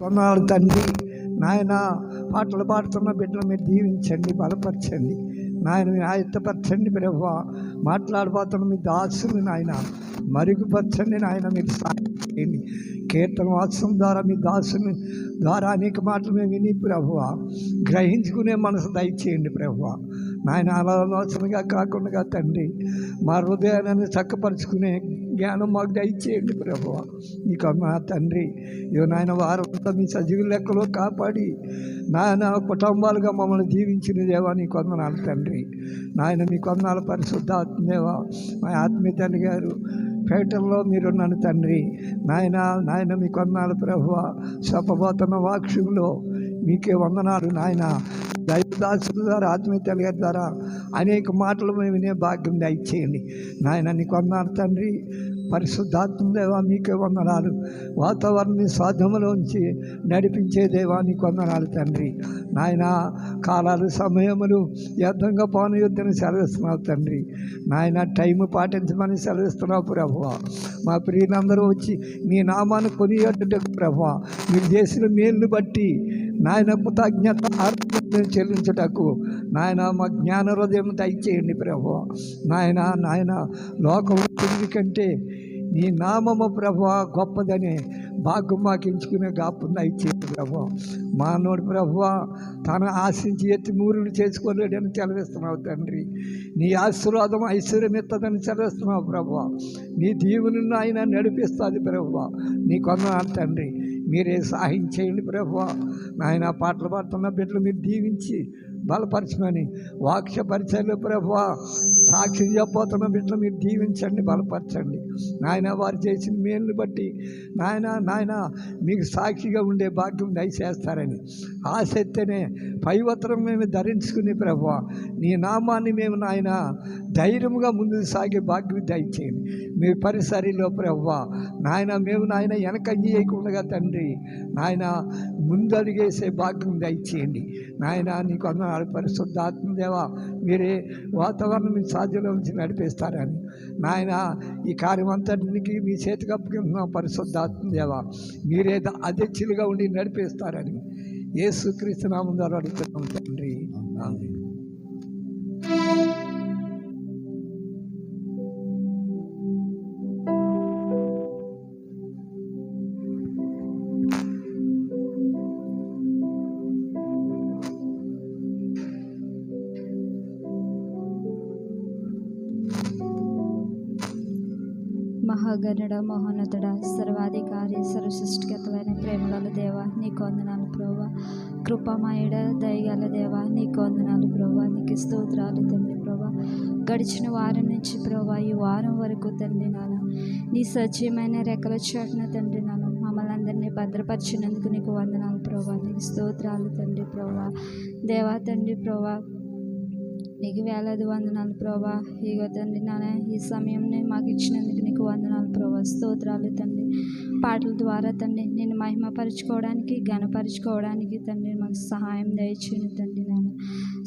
కొన్నాళ్ళు తండ్రి నాయన పాటలు పాడుతున్న బిడ్డలు మీరు దీవించండి, బలపరచండి నాయన, మీరు ఆయత్తపరచండి ప్రభువా. మాట్లాడబోతున్న మీ దాసుని నాయన మరుగుపరచండి నాయన, మీరు సాయం చేయండి. కీర్తన వాత్సవం ద్వారా మీ దాసుని ద్వారా అనేక మాటలు మేము విని ప్రభువా గ్రహించుకునే మనసు దయచేయండి ప్రభువా. నాయన ఆలోచనగా కాకుండా తండ్రి మా హృదయాన్ని చక్కపరుచుకునే జ్ఞానం మాకు దయచేయండి ప్రభువా. నీకు అమ్మా తండ్రి, ఇవి నాయన వారంతా మీ సజీవ లెక్కలో కాపాడి నాయన కుటుంబాలుగా మమ్మల్ని దీవించిన దేవా నీకు వందనాలు తండ్రి. నాయన మీకు వందనాలు పరిశుద్ధాత్మ దేవా. మా ఆత్మీయ తల్లి గారు పేటల్లో మీరున్నాను తండ్రి. నాయన మీకు వందనాలు ప్రభువా. చెప్పబోతున్న వాక్యంలో మీకే వందనాలు నాయన. దైవదాసుల ద్వారా ఆత్మీయ తల్లి గారి ద్వారా అనేక మాటలు మేము వినే భాగ్యం దయచేయండి నాయన. నీకు వందనాలు తండ్రి. పరిశుద్ధాత్మ దేవా మీకే వందనాలు. వాతావరణాన్ని సాధ్యములోంచి నడిపించే దేవా నీకు వందనాలు తండ్రి. నాయన కాలాలు సమయములు వ్యర్థంగా పోనయుద్ధని సెలవిస్తున్నావు తండ్రి. నాయన టైము పాటించమని సెలవిస్తున్నావు ప్రభువా. మా ప్రియులందరూ వచ్చి నీ నామాన్ని కొనియడ్డకు ప్రభువా, మీరు చేసిన మేలును బట్టి నాయన కృతజ్ఞత చెల్లించుటకు నాయన మా జ్ఞాన హృదయం దయచేయండి ప్రభువా. నాయన లోకం కంటే నీ నామము ప్రభువా గొప్పదనే భాగ్యం మాకు ఎంచుకునే గాపును దయచేయండి ప్రభువా. మానవుడు ప్రభువా తన ఆశించి ఎత్తి మూరుడు చేసుకోలేడని సెలవిస్తున్నావు తండ్రి. నీ ఆశీర్వాదం ఐశ్వర్యం ఎత్తదని సెలవిస్తున్నావు ప్రభువా. నీ దీవుని ఆయన నడిపిస్తుంది ప్రభువా. నీ కొందనాలు తండ్రి. మీరే సహాయం చేయండి ప్రభువా. నాయన పాటలు పాడుతున్న బిడ్డలు మీరు దీవించి బలపరచమని, వాక్య పరిచయలు ప్రభువా సాక్ష్యం చెప్పబోతున్న బిడ్డలు మీరు దీవించండి, బలపరచండి నాయన. వారు చేసిన మేలుని బట్టి నాయన మీకు సాక్షిగా ఉండే భాగ్యం దయచేస్తారని ఆసక్తినే పైవత్రం మేము ధరించుకుని ప్రభువా నీ నామాన్ని మేము నాయన ధైర్యంగా ముందుకు సాగే భాగ్యం దయచేయండి. మీ పరిసరిలో ప్రభువా నాయన మేము నాయన వెనకంగి చేయకుండా తండ్రి నాయన ముందడిగేసే భాగ్యం దయచేయండి నాయన. నీకు అందరూ పరిశుద్ధాత్మ దేవా మీరే వాతావరణం మీ సాధ్యంలో ఉంచి నడిపిస్తారని నాయన. ఈ కార్యం అంతటికి మీ చేతికి అప్పగిస్తున్నాం పరిశుద్ధాత్మ దేవా. మీరే అధ్యక్షులుగా ఉండి నడిపిస్తారని యేసుక్రీస్తు నామం ద్వారా అడుగుతున్నాం తండ్రి. ఆమేన్. మహాగణుడ మహోన్నతుడ సర్వాధికారి సర్వసృష్టికతమైన ప్రేమగల దేవ నీకు వందనాలు ప్రభా. కృపామయుడ దయగల దేవ నీకు వందనాలు ప్రభా. నీకు స్తోత్రాలు తండ్రి ప్రభా. గడిచిన వారం నుంచి ప్రభా ఈ వారం వరకు తండ్రి నాన్న నీ సజీవమైన రెక్కల చాటున తండ్రి నాన్న మమ్మల్ని అందరినీ భద్రపరిచినందుకు నీకు వందనాలు ప్రభా. నీకు స్తోత్రాలు తండ్రి ప్రభా. దేవా తండ్రి ప్రభా నీకు వేలాది వందనాలు ప్రభా. ఇగో తండ్రి నాన్న ఈ సమయంని మాకు ఇచ్చినందుకు నీకు వందనాలు ప్రభా. స్తోత్రాలు తండ్రి. పాటల ద్వారా తండ్రి నేను మహిమపరుచుకోవడానికి ఘనపరుచుకోవడానికి తండ్రి మాకు సహాయం దయచేయండి తండ్రి నాన్న.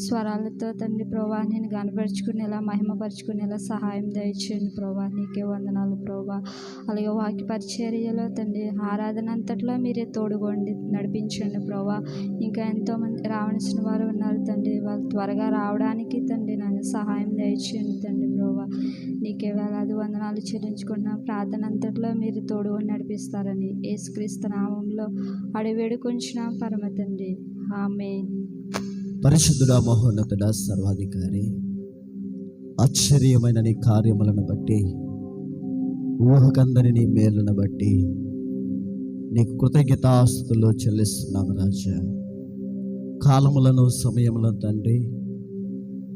స్వరాలతో తండ్రి ప్రభా నేను ఘనపరుచుకునేలా మహిమపరుచుకునేలా సహాయం దయచేయండి ప్రభా. నీకే వందనాలు ప్రభా. అలాగే వాక్య పరిచర్యలో తండ్రి ఆరాధన అంతట్లో మీరే తోడుకోండి, నడిపించండి ప్రభా. ఇంకా ఎంతోమంది రావలసిన వారు ఉన్నారు తండ్రి, వాళ్ళు త్వరగా రావడానికి తండ్రి నన్ను సహాయం దయచేయండి తండ్రి ప్రభా. నీకే వేలాది వందనాలు చెల్లించుకున్న ప్రార్థన అంతట్లో మీరు తోడుకొని నడిపిస్తారని యేసుక్రీస్తు నామంలో అడివేడుకొంచున్నాం పరమ తండ్రి. ఆమేన్. పరిశుద్ధుడా మహోన్నతుడా సర్వాధికారి ఆశ్చర్యమైన నీ కార్యములను బట్టి ఊహకందని నీ మేలును బట్టి నీకు కృతజ్ఞతాస్తుతులు చెల్లిస్తున్నాము రాజా. కాలములను సమయములను తండ్రి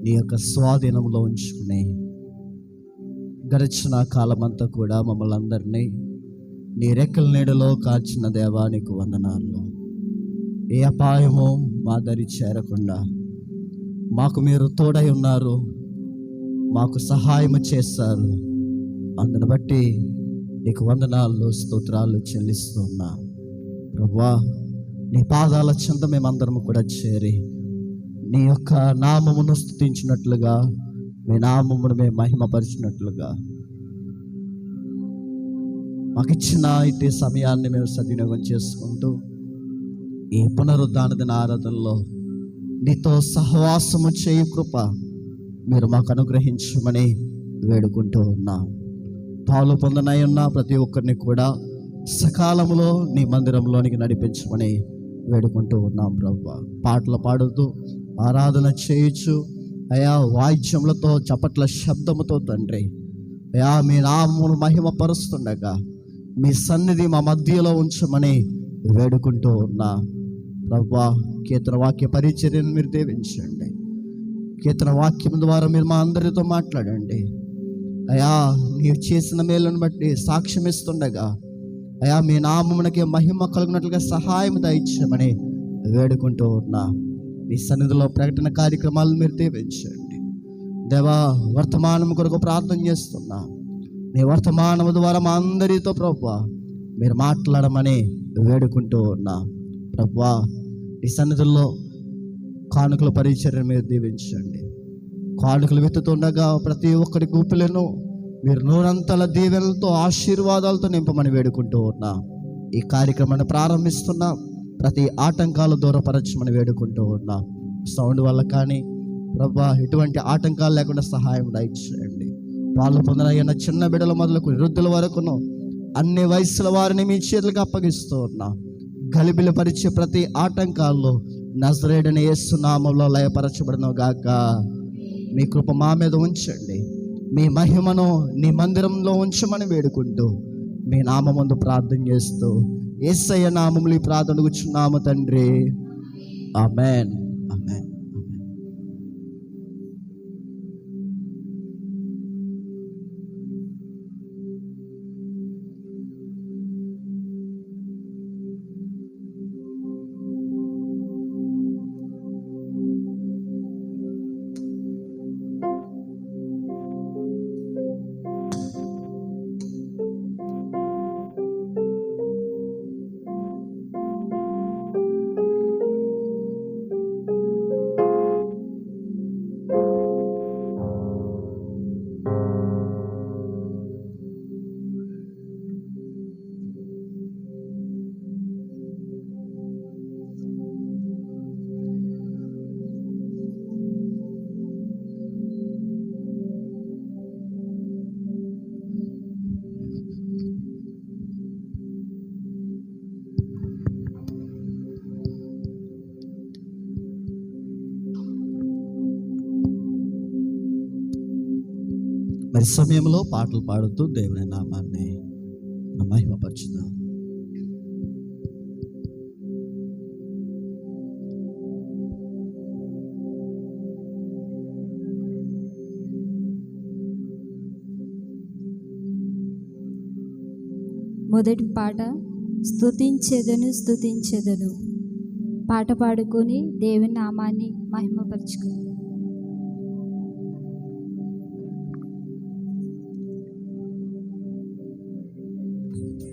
నీ యొక్క స్వాధీనంలో ఉంచుకుని గడిచిన కాలమంతా కూడా మమ్మల్ని అందరినీ నీ రెక్కల నీడలో కాచిన దేవా నీకు వందనాలు. ఏ అపాయము మా దరి చేరకుండా మాకు మీరు తోడై ఉన్నారు, మాకు సహాయము చేస్తారు. అందును బట్టి నీకు వందనాలు స్తోత్రాలు చెల్లిస్తున్నా ప్రభువా. నీ పాదాల చెంత మేమందరము కూడా చేరి నీ యొక్క నామమును స్తుతించినట్లుగా మీ నామమును మేము మహిమపరిచినట్లుగా మాకు ఇచ్చిన ఇటు సమయాన్ని మేము సద్వినియోగం చేసుకుంటూ ఈ పునరుద్ధాన దిన ఆరాధనలో నీతో సహవాసము చేయు కృప మీరు మాకు అనుగ్రహించమని వేడుకుంటూ ఉన్నాం. పాలు పొందనై ఉన్న ప్రతి ఒక్కరిని కూడా సకాలంలో నీ మందిరంలోనికి నడిపించమని వేడుకుంటూ ఉన్నాం ప్రభువా. పాటలు పాడుతూ ఆరాధన చేయొచ్చు అయా, వాయిద్యములతో చప్పట్ల శబ్దముతో తండ్రి అయా మీ నామమును మహిమపరుస్తుండగా మీ సన్నిధి మా మధ్యలో ఉంచమని వేడుకుంటూ ఉన్నా ప్రభువా. కీర్తన వాక్య పరిచర్యను మీరు దీవించండి. కీర్తన వాక్యం ద్వారా మీరు మా అందరితో మాట్లాడండి అయా. నీవు చేసిన మేలును బట్టి సాక్ష్యం ఇస్తుండగా అయా మీ నామమునకి మహిమ కలుగునట్లుగా సహాయం దయచేయమని వేడుకుంటూ ఉన్నా. మీ సన్నిధిలో ప్రకటన కార్యక్రమాలను మీరు దీవించండి దేవా. వర్తమానం కొరకు ప్రార్థన చేస్తున్నా. నీ వర్తమానము ద్వారా మా అందరితో ప్రభువా మీరు మాట్లాడమని వేడుకుంటూ ఉన్నా ప్రభువా. ఈ సన్నిధుల్లో కానుకల పరిచర్య మీరు దీవించండి. కానుకలు విత్తుతుండగా ప్రతి ఒక్కరి గుంపులను మీరు నూరంతల దీవెనలతో ఆశీర్వాదాలతో నింపమని వేడుకుంటూ ఉన్నా. ఈ కార్యక్రమాన్ని ప్రారంభిస్తున్నా. ప్రతి ఆటంకాలు దూరపరచమని వేడుకుంటూ ఉన్నా. సౌండ్ వల్ల కానీ ప్రభువా ఎటువంటి ఆటంకాలు లేకుండా సహాయం దయచేయండి. పాలు పొందనయ్యన్న చిన్న బిడ్డల మొదలుకు వృద్ధుల వరకును అన్ని వయసుల వారిని మీ చేతులకు అప్పగిస్తూ ఉన్నా. గలిబిలి పరిచే ప్రతి ఆటంకాల్లో నజరేయుడైన యేసు నామములో లయపరచబడును గాక. మీ కృప మా మీద ఉంచండి. మీ మహిమను నీ మందిరంలో ఉంచమని వేడుకుంటూ మీ నామముందు ప్రార్థన చేస్తూ యేసయ్య నామములో ఈ ప్రార్థన కూర్చున్నాము తండ్రి. ఆమేన్, ఆమేన్. మరి సమయంలో పాటలు పాడుతూ దేవుని నామాన్ని మహిమపరుచుదాం. మొదటి పాట స్తుతించెదను స్తుతించెదను. పాట పాడుకొని దేవుని నామాన్ని మహిమపరచుకో.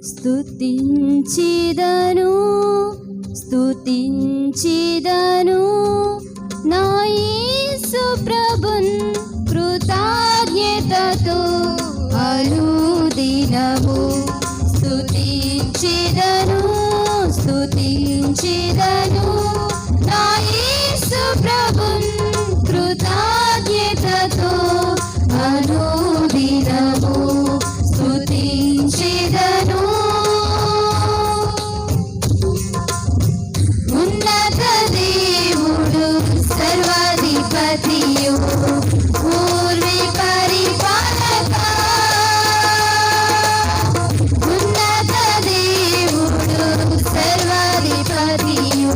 స్తుతించెదను స్తుతించెదను నా యేసు ప్రభున్ కృతజ్ఞతతో అనుదినము స్తుతించెదను స్తుతించెదను నా యేసు ప్రభున్ కృతజ్ఞతతో అనుదినము స్తుతించెదను. ఉన్నత దేవుడు సర్వాధిపతియు పూర్వి పరిపాలక. ఉన్నత దేవుడు సర్వాధిపతియు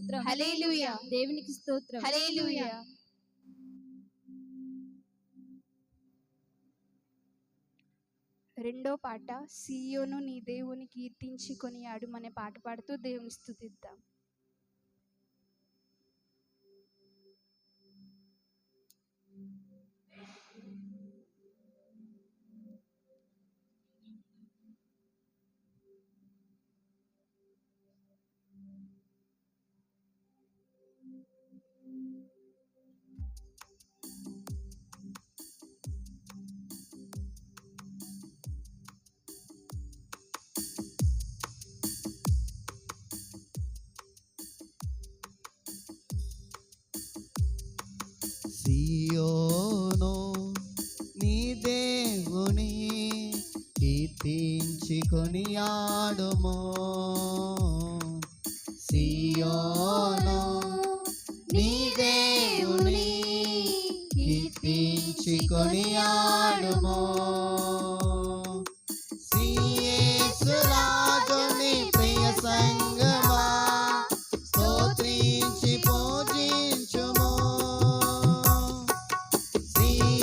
స్తోత్రం. హల్లెలూయా. దేవునికి స్తోత్రం. హల్లెలూయా. రెండో పాట సీయోను నీ దేవుని కీర్తించి కొనియాడు అనే పాట పాడుతూ దేవుని స్తుతిద్దాం. సియోను నీ దేవుని కీర్తించి కొనియాడుము. సియోను నీ దేవుని కీర్తించి కొనియాడుము. యేసు రాజుని ప్రియ సంగమా స్తోత్రించి పూజించుము.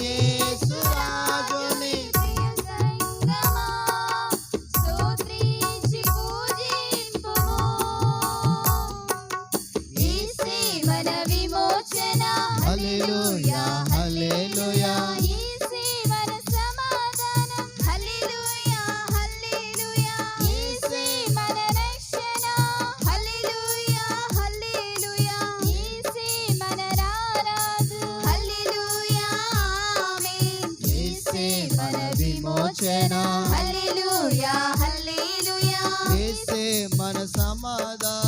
యేసు రాజుని స్తోత్రించి పూజింపుము. యేసే మన విమోచన. హల్లెలూయా హల్లెలూయా. యేసే మన సమాధానం. హల్లెలూయా హల్లెలూయా. యేసే మన రక్షణ. హల్లెలూయా హల్లెలూయా. యేసే మన రారాజు. హల్లెలూయా ఆమేన్. యేసే మన విమోచన. హల్లెలూయా హల్లెలూయా. యేసే మన సమాధానం.